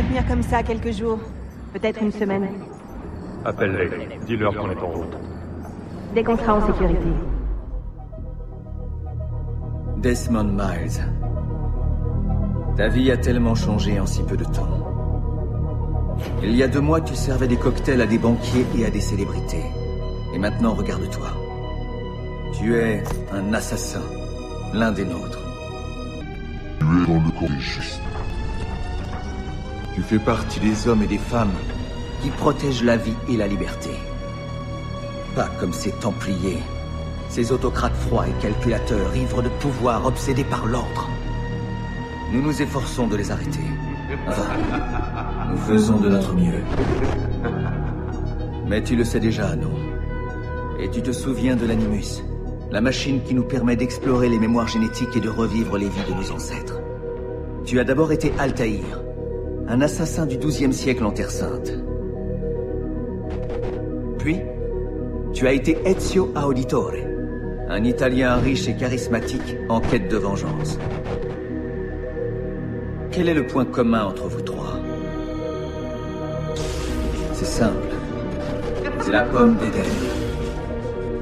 tenir comme ça quelques jours. Peut-être une semaine. Appelle-les. Dis-leur qu'on est en route. Dès qu'on sera en sécurité. Desmond Miles. Ta vie a tellement changé en si peu de temps. Il y a 2 mois, tu servais des cocktails à des banquiers et à des célébrités. Et maintenant, regarde-toi. Tu es un assassin. L'un des nôtres. Tu es dans le camp des justes. Tu fais partie des hommes et des femmes qui protègent la vie et la liberté. Pas comme ces Templiers, ces autocrates froids et calculateurs, ivres de pouvoir, obsédés par l'ordre. Nous nous efforçons de les arrêter. Enfin, nous faisons de notre mieux. Mais tu le sais déjà, non? Et tu te souviens de l'Animus, la machine qui nous permet d'explorer les mémoires génétiques et de revivre les vies de nos ancêtres. Tu as d'abord été Altaïr, un assassin du XIIe siècle en Terre Sainte. Puis, tu as été Ezio Auditore, un Italien riche et charismatique en quête de vengeance. Quel est le point commun entre vous trois? C'est simple. C'est la pomme d'Éden.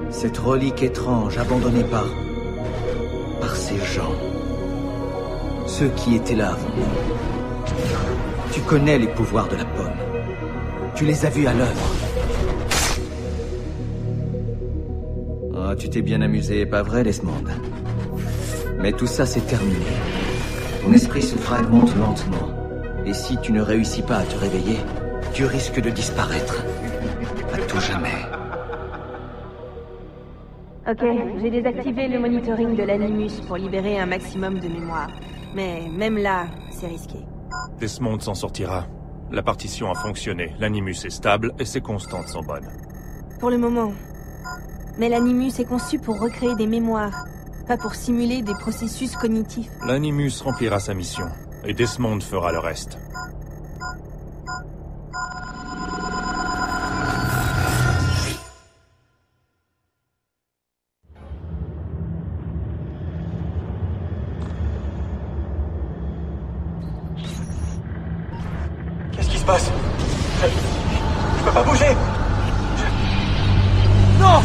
Cette relique étrange abandonnée par ces gens. Ceux qui étaient là avant nous. Tu connais les pouvoirs de la pomme. Tu les as vus à l'œuvre. Ah, tu t'es bien amusé, pas vrai, Desmond? Mais tout ça, c'est terminé. Ton esprit se fragmente lentement. Et si tu ne réussis pas à te réveiller, tu risques de disparaître. À tout jamais. Ok, j'ai désactivé le monitoring de l'Animus pour libérer un maximum de mémoire. Mais même là, c'est risqué. Desmond s'en sortira. La partition a fonctionné, l'Animus est stable et ses constantes sont bonnes. Pour le moment. Mais l'Animus est conçu pour recréer des mémoires, pas pour simuler des processus cognitifs. L'Animus remplira sa mission, et Desmond fera le reste. Qu'est-ce qui se passe? Je peux pas bouger. Non!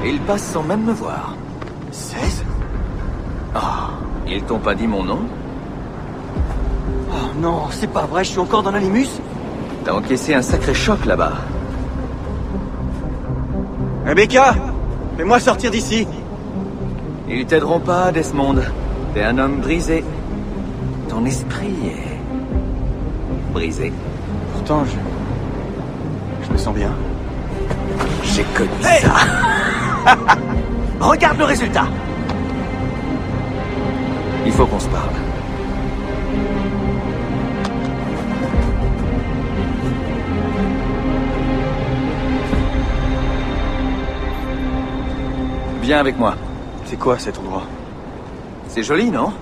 Ils passent sans même me voir. 16? Ah, ils t'ont pas dit mon nom? Oh non, c'est pas vrai, je suis encore dans l'Animus? T'as encaissé un sacré choc là-bas. Rebecca, fais-moi sortir d'ici. Ils t'aideront pas, Desmond. T'es un homme brisé. Ton esprit est... brisé. Pourtant, je me sens bien. J'ai connu ça. Regarde le résultat. Il faut qu'on se parle. Viens avec moi. C'est quoi cet endroit? C'est joli, non?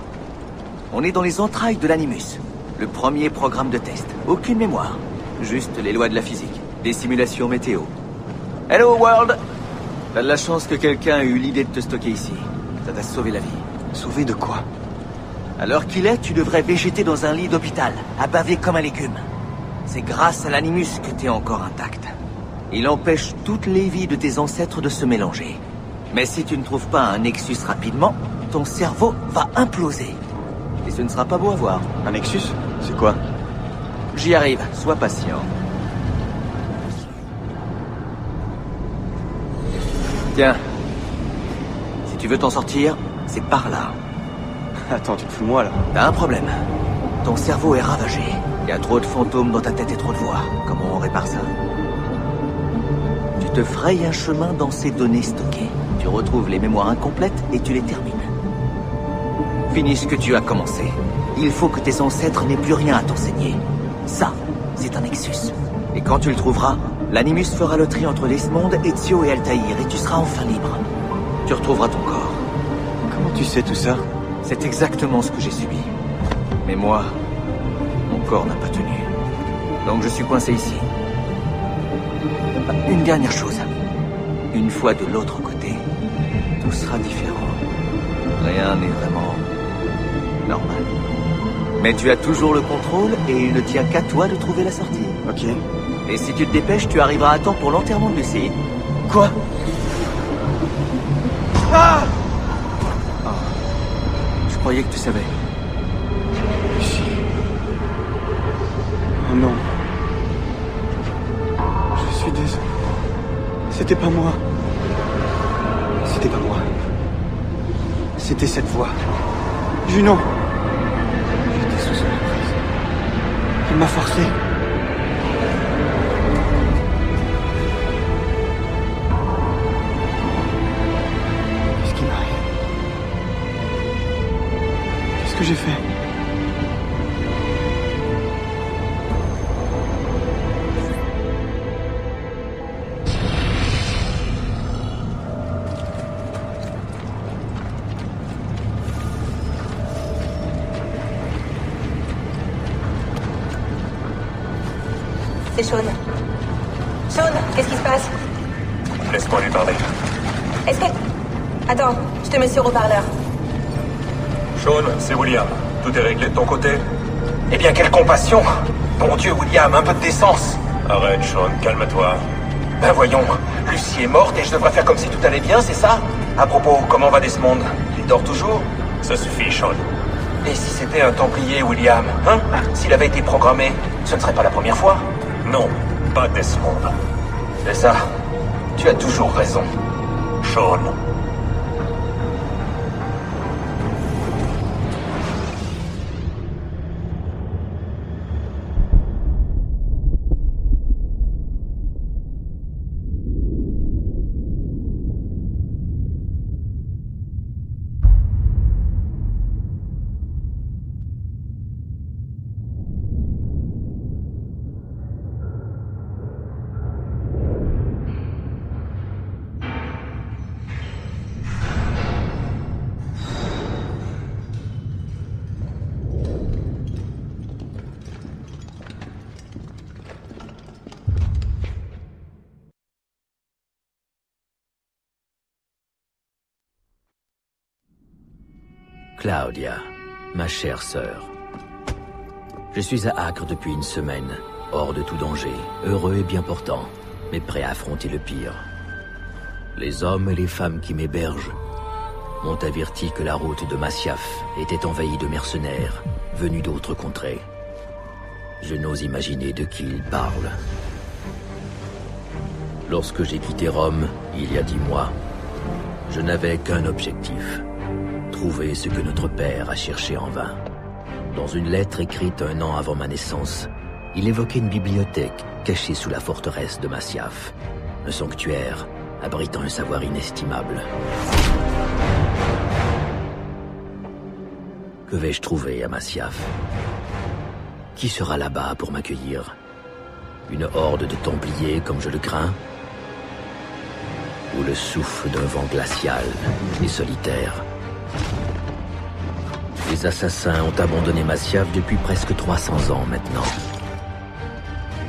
On est dans les entrailles de l'Animus. Le premier programme de test. Aucune mémoire. Juste les lois de la physique. Des simulations météo. Hello, World! T'as de la chance que quelqu'un ait eu l'idée de te stocker ici. Ça t'a sauvé la vie. Sauvé de quoi? À l'heure qu'il est, tu devrais végéter dans un lit d'hôpital, à baver comme un légume. C'est grâce à l'Animus que t'es encore intact. Il empêche toutes les vies de tes ancêtres de se mélanger. Mais si tu ne trouves pas un Nexus rapidement, ton cerveau va imploser. Et ce ne sera pas beau à voir. Un Nexus? C'est quoi? J'y arrive, sois patient. Tiens. Si tu veux t'en sortir, c'est par là. Attends, tu te fous de moi, là? T'as un problème. Ton cerveau est ravagé. Il y a trop de fantômes dans ta tête et trop de voix. Comment on répare ça? Tu te frayes un chemin dans ces données stockées. Tu retrouves les mémoires incomplètes et tu les termines. Finis ce que tu as commencé. Il faut que tes ancêtres n'aient plus rien à t'enseigner. Ça, c'est un Nexus. Et quand tu le trouveras, l'Animus fera le tri entre Desmond, Ezio et Altaïr, et tu seras enfin libre. Tu retrouveras ton corps. Comment tu sais tout ça? C'est exactement ce que j'ai subi. Mais moi, mon corps n'a pas tenu. Donc je suis coincé ici. Une dernière chose. Une fois de l'autre côté, tout sera différent. Rien n'est vraiment normal. Mais tu as toujours le contrôle et il ne tient qu'à toi de trouver la sortie. Ok. Et si tu te dépêches, tu arriveras à temps pour l'enterrement de Lucie. Quoi? Ah! Oh. Je croyais que tu savais. Lucie. Oh non. Je suis désolé. C'était pas moi. C'était pas moi. C'était cette voix. Junon. J'étais sous son emprise. Elle m'a forcé. Qu'est-ce qui m'arrive? Qu'est-ce que j'ai fait? C'est Sean. Sean, qu'est-ce qui se passe? Laisse-moi lui parler. Est-ce que... Attends, je te mets sur haut-parleur. Sean, c'est William. Tout est réglé de ton côté? Eh bien, quelle compassion! Bon Dieu, William, un peu de décence! Arrête, Sean, calme-toi. Ben voyons, Lucie est morte et je devrais faire comme si tout allait bien, c'est ça? À propos, comment va Desmond? Il dort toujours? Ça suffit, Sean. Et si c'était un Templier, William, hein? S'il avait été programmé, ce ne serait pas la première fois? Non, pas Desmond. C'est ça. Tu as toujours raison. Sean. Claudia, ma chère sœur. Je suis à Acre depuis une semaine, hors de tout danger, heureux et bien portant, mais prêt à affronter le pire. Les hommes et les femmes qui m'hébergent m'ont averti que la route de Masyaf était envahie de mercenaires, venus d'autres contrées. Je n'ose imaginer de qui ils parlent. Lorsque j'ai quitté Rome, il y a 10 mois, je n'avais qu'un objectif. Trouver ce que notre père a cherché en vain. Dans une lettre écrite 1 an avant ma naissance, il évoquait une bibliothèque cachée sous la forteresse de Masyaf. Un sanctuaire abritant un savoir inestimable. Que vais-je trouver à Masyaf? Qui sera là-bas pour m'accueillir? Une horde de Templiers comme je le crains? Ou le souffle d'un vent glacial et solitaire? Les assassins ont abandonné Masyaf depuis presque 300 ans maintenant.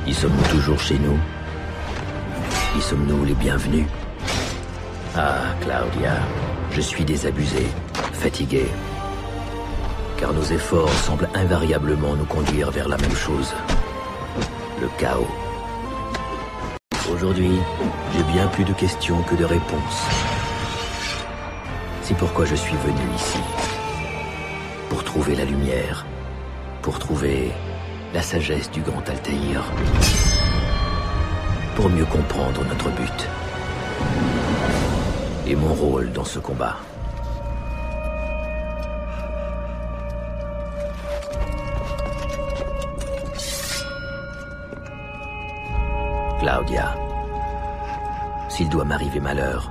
Y sommes-nous toujours chez nous? Y sommes-nous les bienvenus? Ah, Claudia, je suis désabusé, fatigué. Car nos efforts semblent invariablement nous conduire vers la même chose. Le chaos. Aujourd'hui, j'ai bien plus de questions que de réponses. C'est pourquoi je suis venu ici. Pour trouver la lumière. Pour trouver la sagesse du grand Altaïr. Pour mieux comprendre notre but. Et mon rôle dans ce combat. Claudia, s'il doit m'arriver malheur,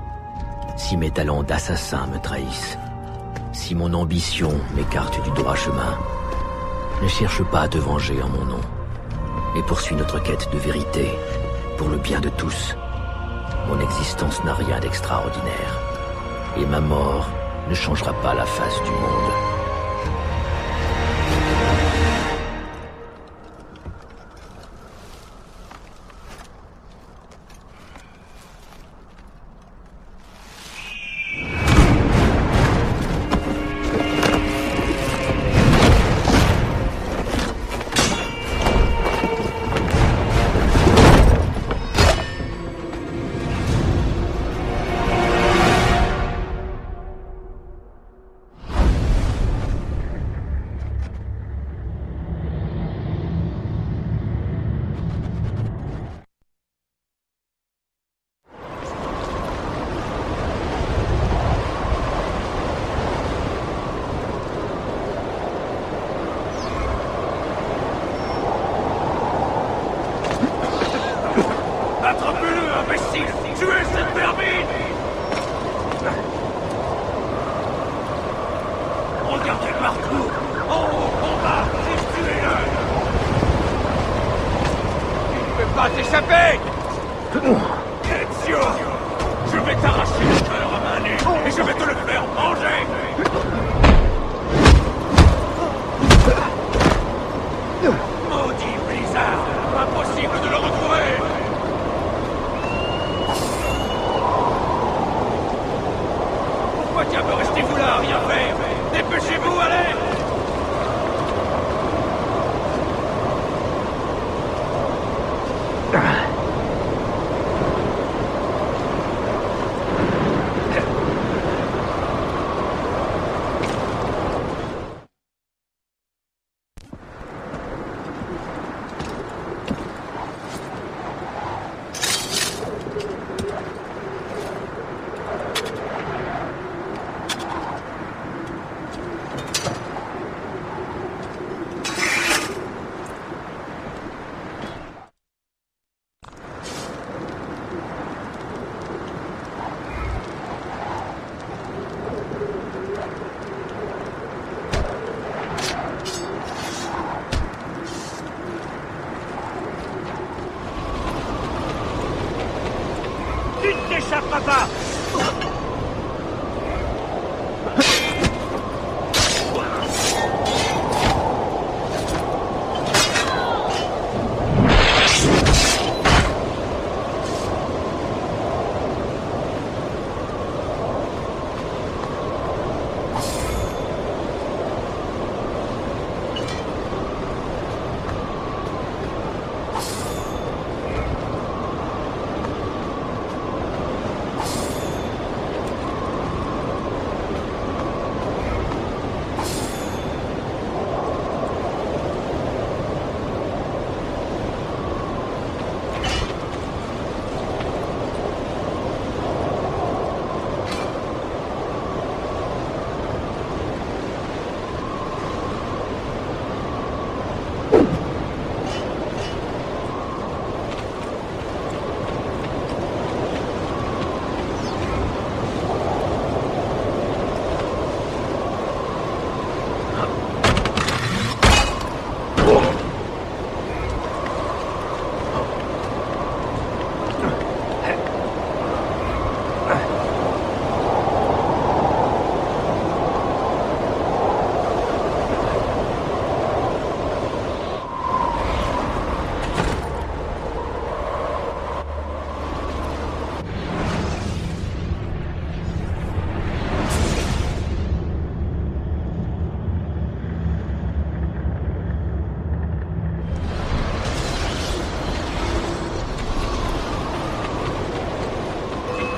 si mes talents d'assassin me trahissent, si mon ambition m'écarte du droit chemin, ne cherche pas à te venger en mon nom, mais poursuis notre quête de vérité, pour le bien de tous. Mon existence n'a rien d'extraordinaire, et ma mort ne changera pas la face du monde.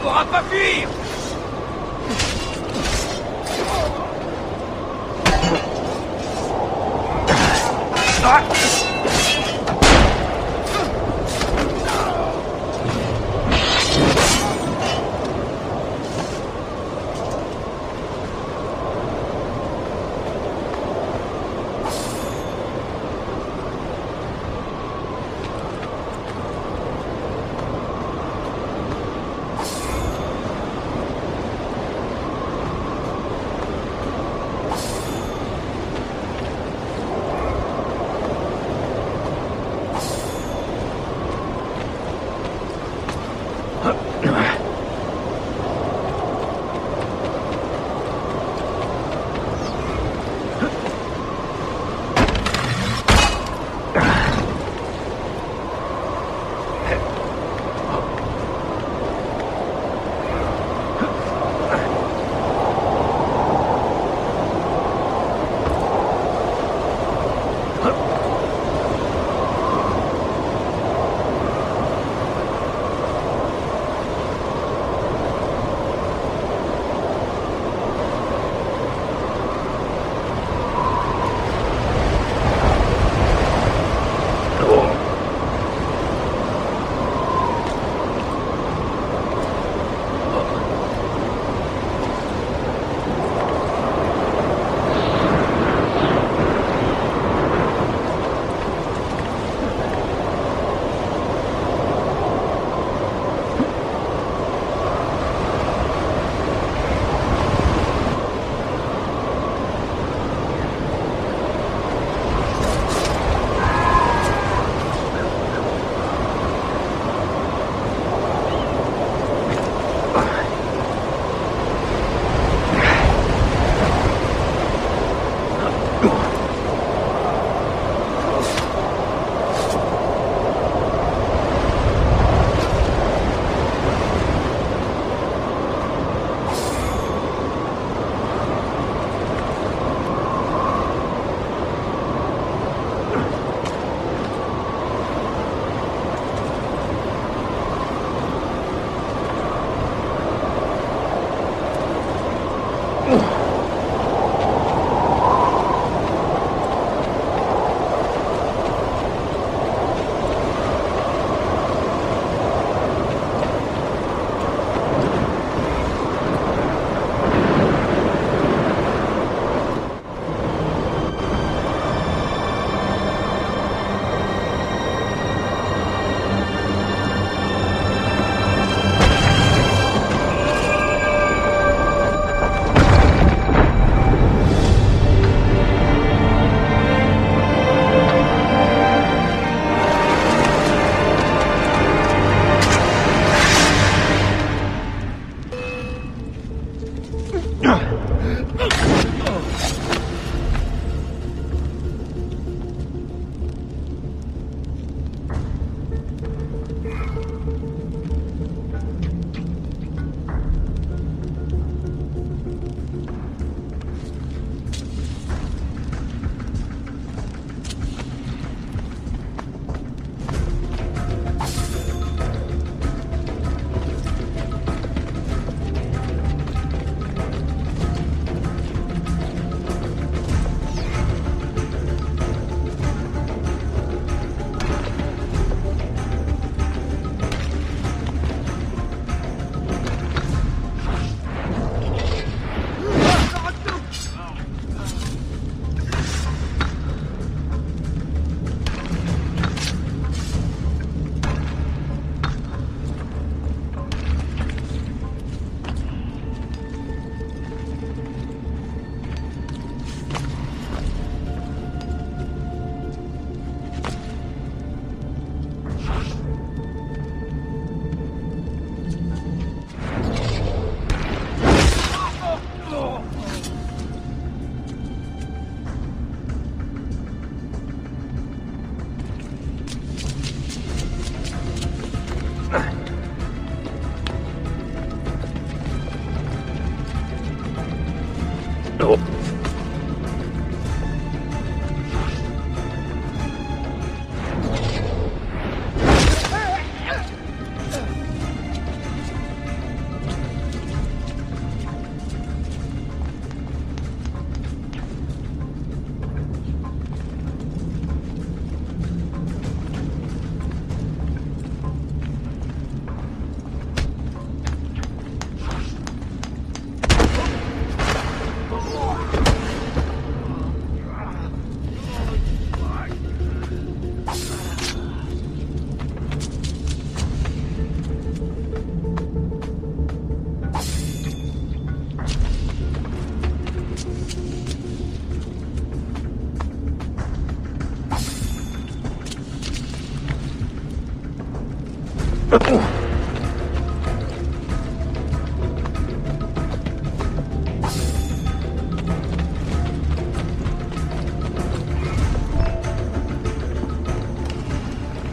pourra pas fuir!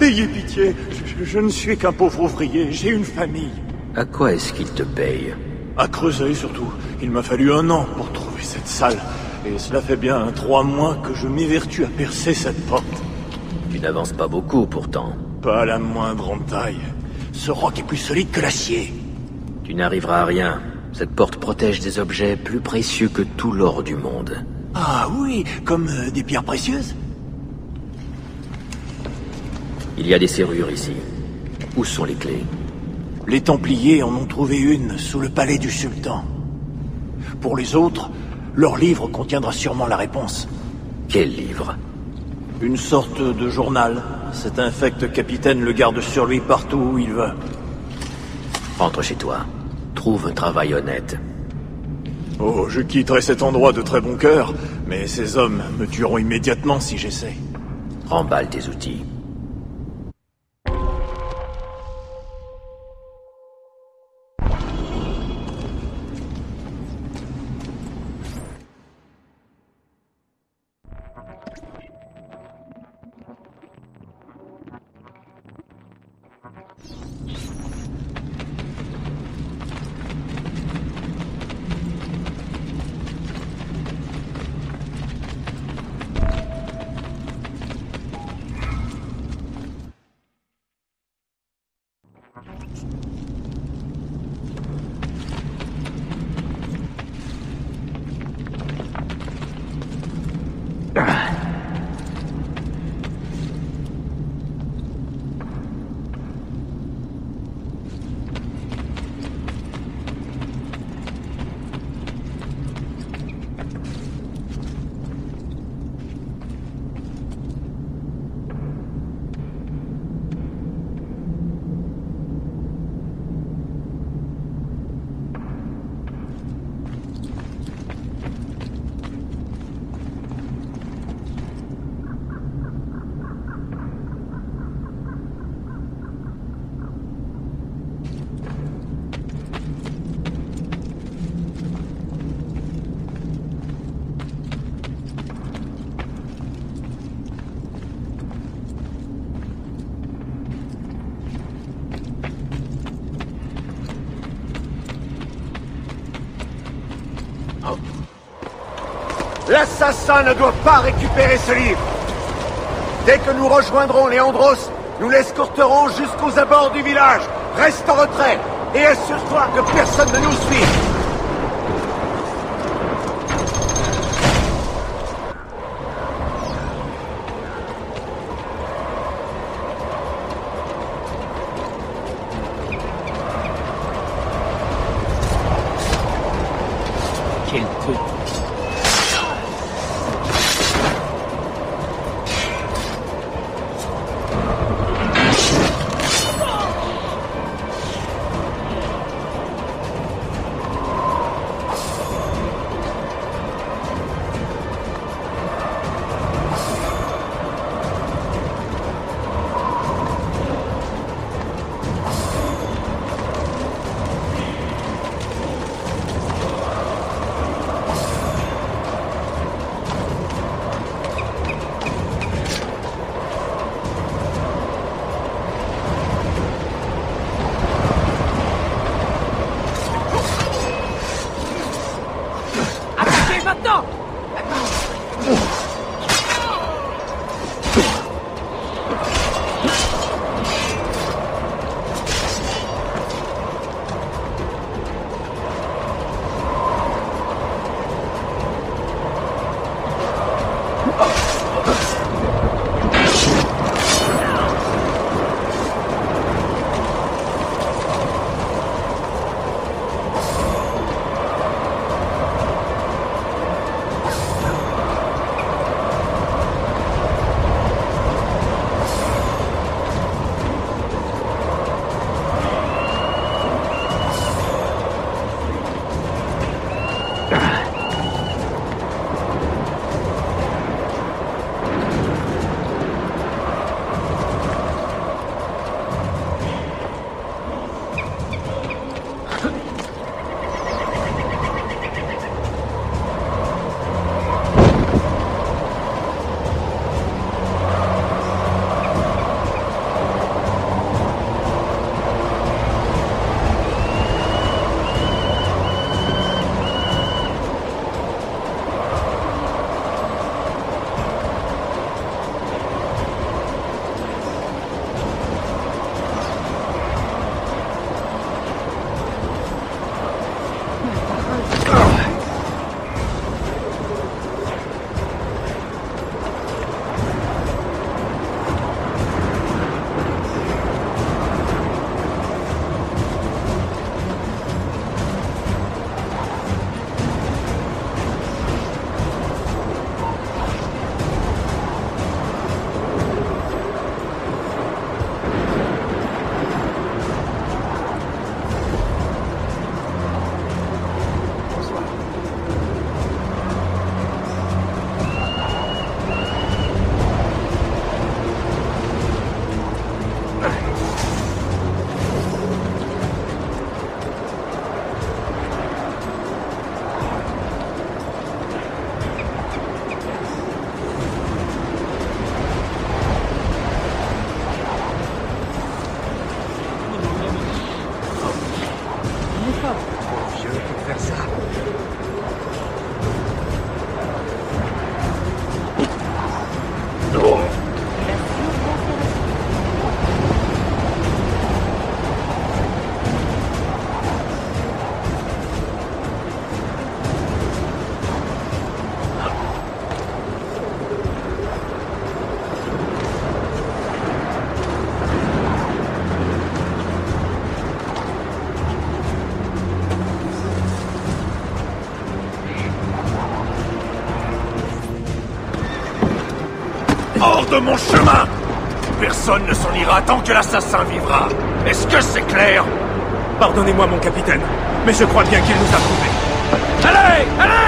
Ayez pitié, je ne suis qu'un pauvre ouvrier, j'ai une famille. À quoi est-ce qu'il te paye? À creuser surtout. Il m'a fallu 1 an pour trouver cette salle. Et cela fait bien 3 mois que je m'évertue à percer cette porte. Tu n'avances pas beaucoup pourtant. Pas la moindre entaille. Ce roc est plus solide que l'acier. Tu n'arriveras à rien. Cette porte protège des objets plus précieux que tout l'or du monde. Ah oui, comme des pierres précieuses? Il y a des serrures ici. Où sont les clés? Les Templiers en ont trouvé une sous le palais du sultan. Pour les autres, leur livre contiendra sûrement la réponse. Quel livre? Une sorte de journal. Cet infect capitaine le garde sur lui partout où il veut. Rentre chez toi. Trouve un travail honnête. Oh, je quitterai cet endroit de très bon cœur, mais ces hommes me tueront immédiatement si j'essaie. Remballe tes outils. L'assassin ne doit pas récupérer ce livre. Dès que nous rejoindrons Léandros, nous l'escorterons jusqu'aux abords du village. Reste en retrait et assure-toi que personne ne nous suit. Quel peu. Hors de mon chemin! Personne ne s'en ira tant que l'assassin vivra. Est-ce que c'est clair? Pardonnez-moi, mon capitaine, mais je crois bien qu'il nous a trouvés. Allez! Allez!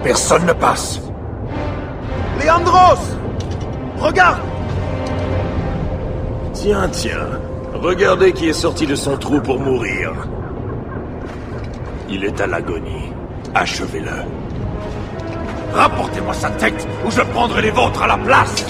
Personne ne passe. Leandros! Regarde! Tiens, tiens. Regardez qui est sorti de son trou pour mourir. Il est à l'agonie. Achevez-le. Rapportez-moi sa tête, ou je prendrai les vôtres à la place!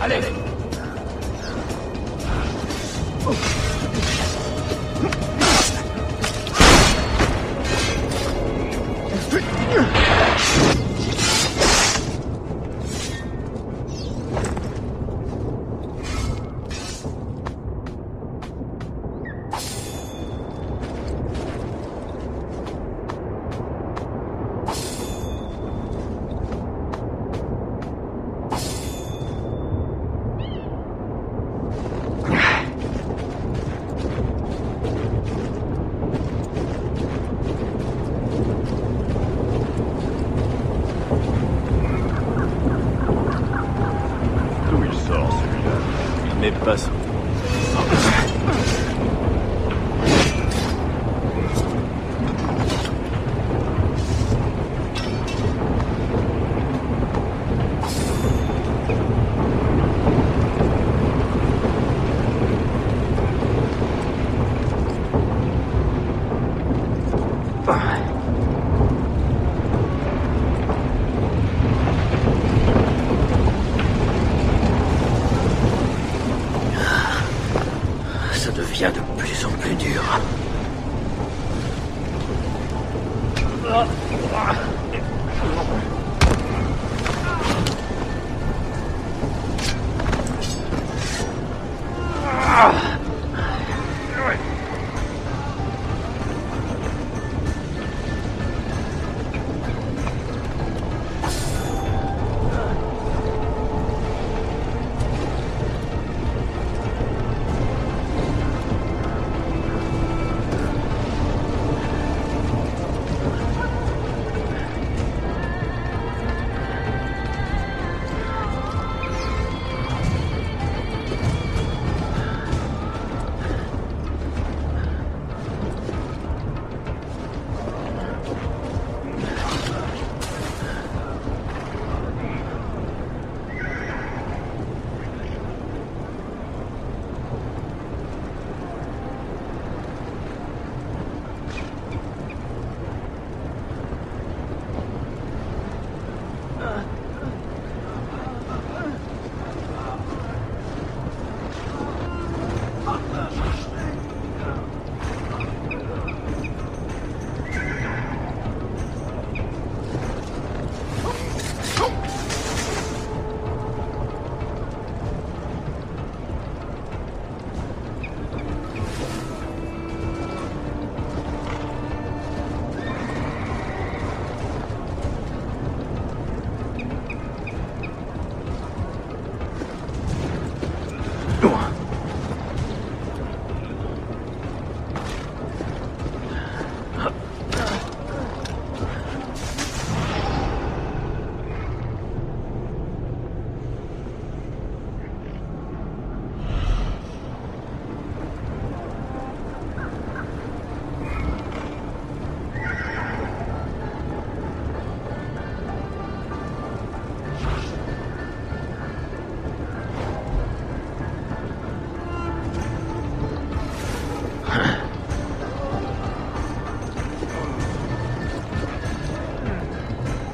Allez! Ça devient de plus en plus dur.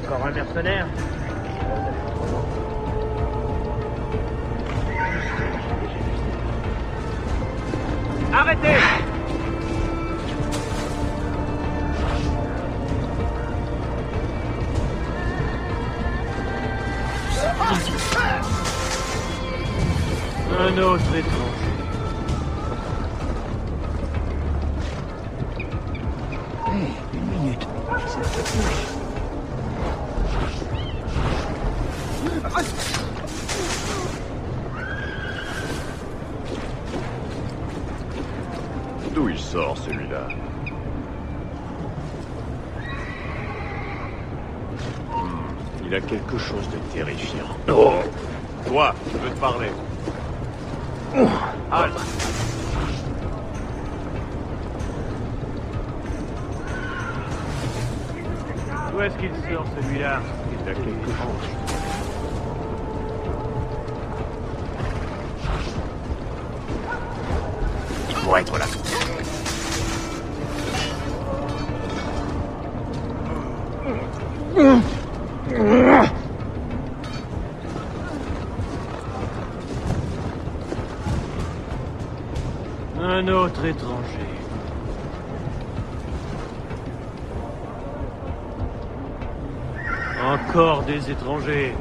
Encore un mercenaire? Arrêtez! Un autre étranger. Une minute. D'où il sort, celui-là? Il a quelque chose de terrifiant. Oh. Toi, je veux te parler. Halte. D'où est-ce qu'il sort celui-là? Il a quelque chose. Il pourrait être là. Un autre étranger. Encore des étrangers.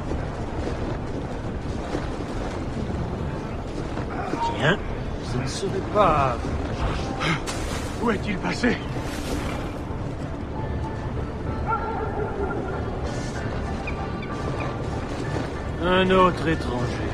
Tiens, Ce ne serait pas... Où est-il passé? Un autre étranger.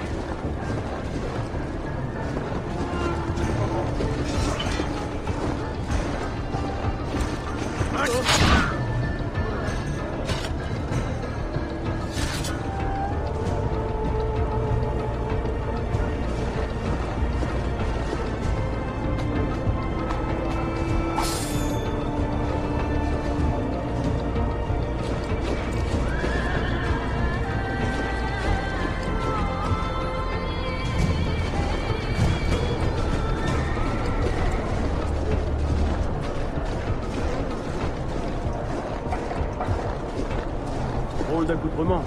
Drôle d'accoutrement.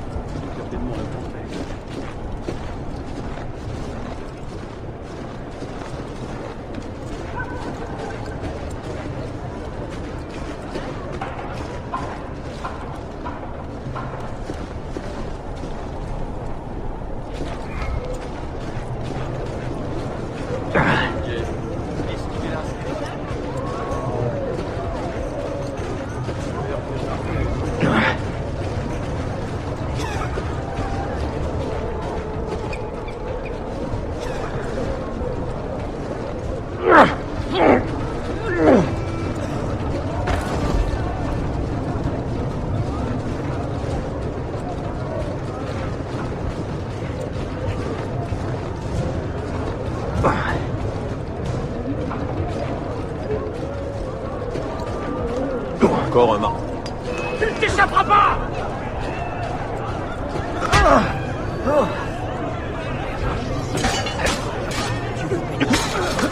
Certainement un français. encore un marteau. Tu ne t'échapperas pas!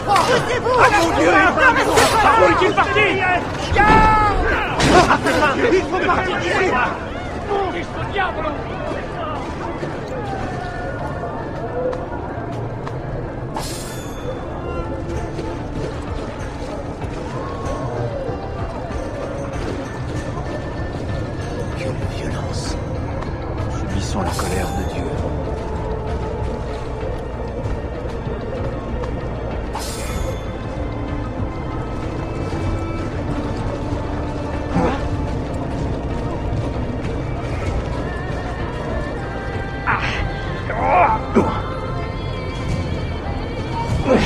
Poussez-vous! Ah mon Dieu! Où est-il parti? Il faut partir d'ici! Mon diable! Quelle violence! Subissons la colère de Dieu.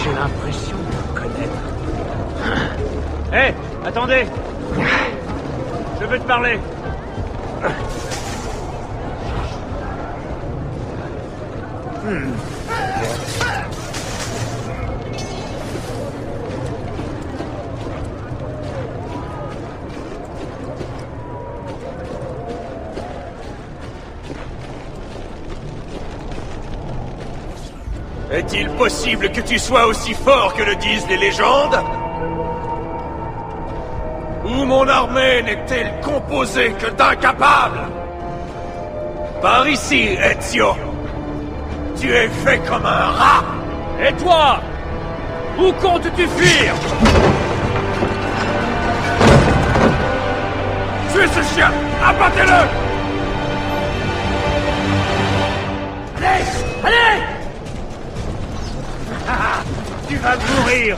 J'ai l'impression de le connaître. Hé, attendez! Je veux te parler. Est-il possible que tu sois aussi fort que le disent les légendes? Ou mon armée n'est-elle composée que d'incapables? Par ici, Ezio! Tu es fait comme un rat! Et toi? Où comptes-tu fuir? Tuez ce chien! Abattez-le! Allez! Allez! Tu vas mourir!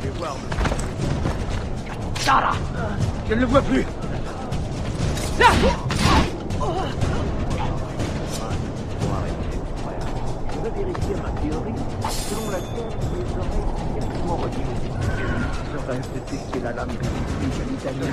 vais voir. Sarah! Je ne le vois plus. Là! Je vais vérifier ma théorie, selon laquelle les oreilles sont directement reliées. Je rêve de tester la lame de l'italien.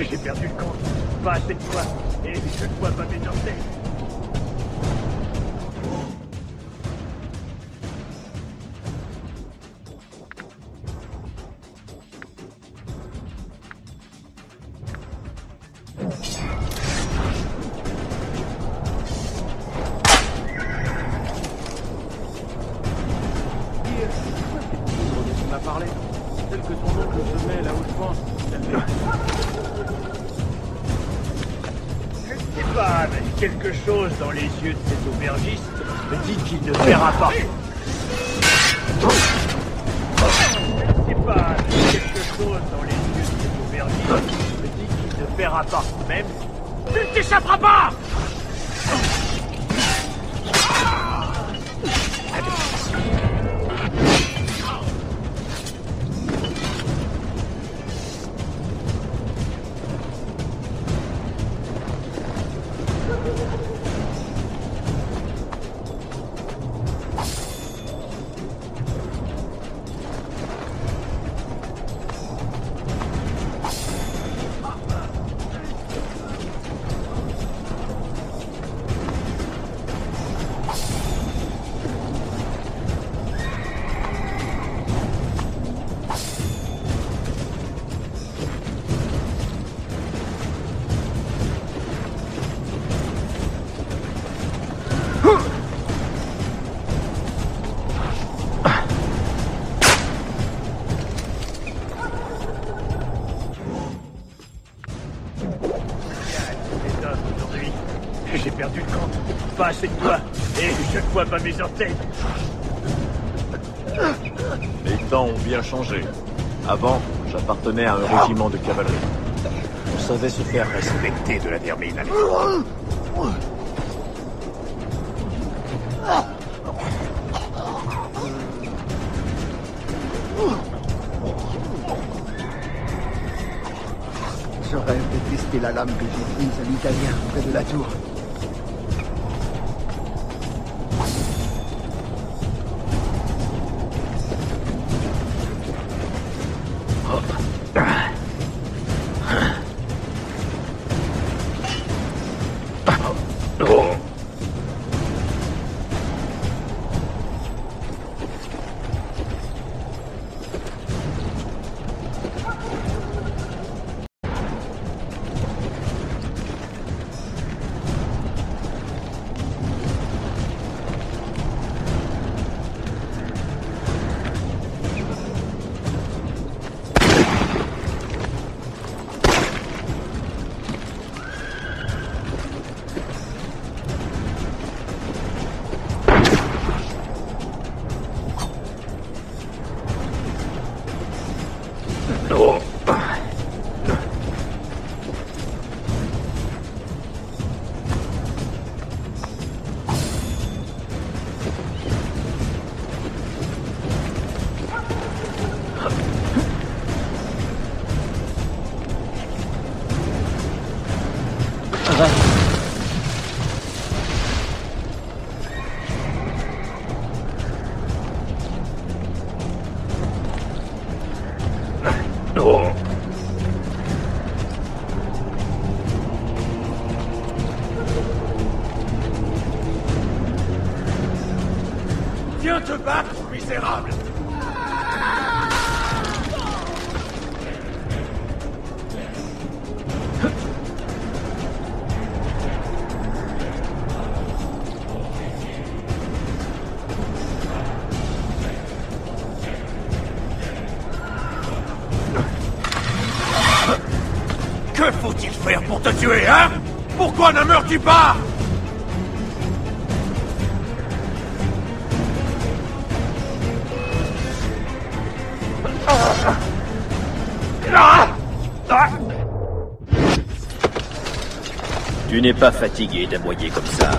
J'ai perdu le compte. Pas assez de fois. Et je ne vois pas mes orteils. Tu m'as parlé. Celle que ton oncle se met là où je pense. Je ne sais pas, mais quelque chose dans les yeux de cet aubergiste me dit qu'il ne verra pas. Je ne sais pas, mais quelque chose dans les yeux de cet aubergiste me dit qu'il ne verra pas. Même, tu ne t'échapperas pas! J'ai perdu le compte. Pas assez de toi. Et je ne vois pas mes orteils. Les temps ont bien changé. Avant, j'appartenais à un régiment de cavalerie. On savait se faire respecter de la vermine à l'époque. Je rêve de tester la lame que j'ai prise à l'italien près de la tour. Viens te battre, misérable! Que faut-il faire pour te tuer, hein? Pourquoi ne meurs-tu pas? Tu n'es pas fatigué d'aboyer comme ça.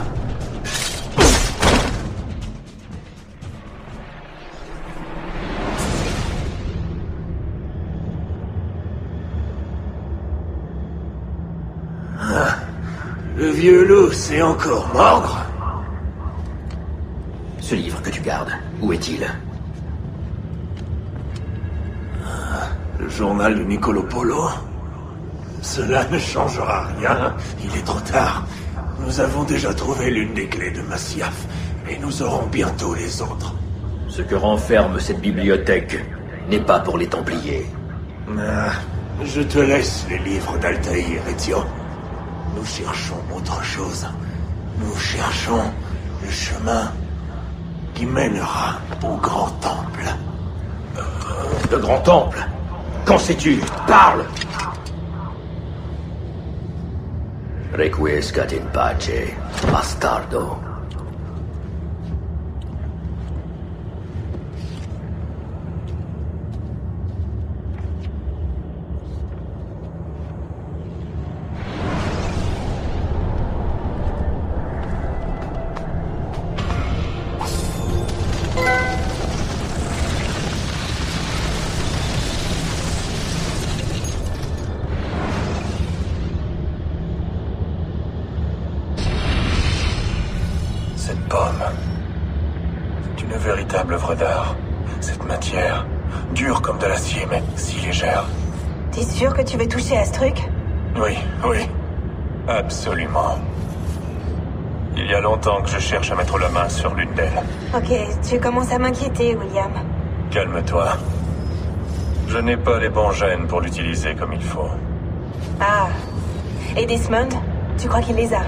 Le vieux loup sait encore mordre? Ce livre que tu gardes, où est-il? Le journal de Niccolo Polo? Cela ne changera rien. Il est trop tard. Nous avons déjà trouvé l'une des clés de Masyaf, et nous aurons bientôt les autres. Ce que renferme cette bibliothèque n'est pas pour les Templiers. Je te laisse les livres d'Altaïr, Ezio. Nous cherchons autre chose. Nous cherchons le chemin qui mènera au grand temple. Le grand temple? Qu'en sais-tu? Parle! Requiescat in pace, bastardo. Cette pomme, c'est une véritable œuvre d'art. Cette matière, dure comme de l'acier, mais si légère. T'es sûr que tu veux toucher à ce truc? Oui, oui, absolument. Il y a longtemps que je cherche à mettre la main sur l'une d'elles. Ok, tu commences à m'inquiéter, William. Calme-toi. Je n'ai pas les bons gènes pour l'utiliser comme il faut. Ah. Et Desmond? Tu crois qu'il les a?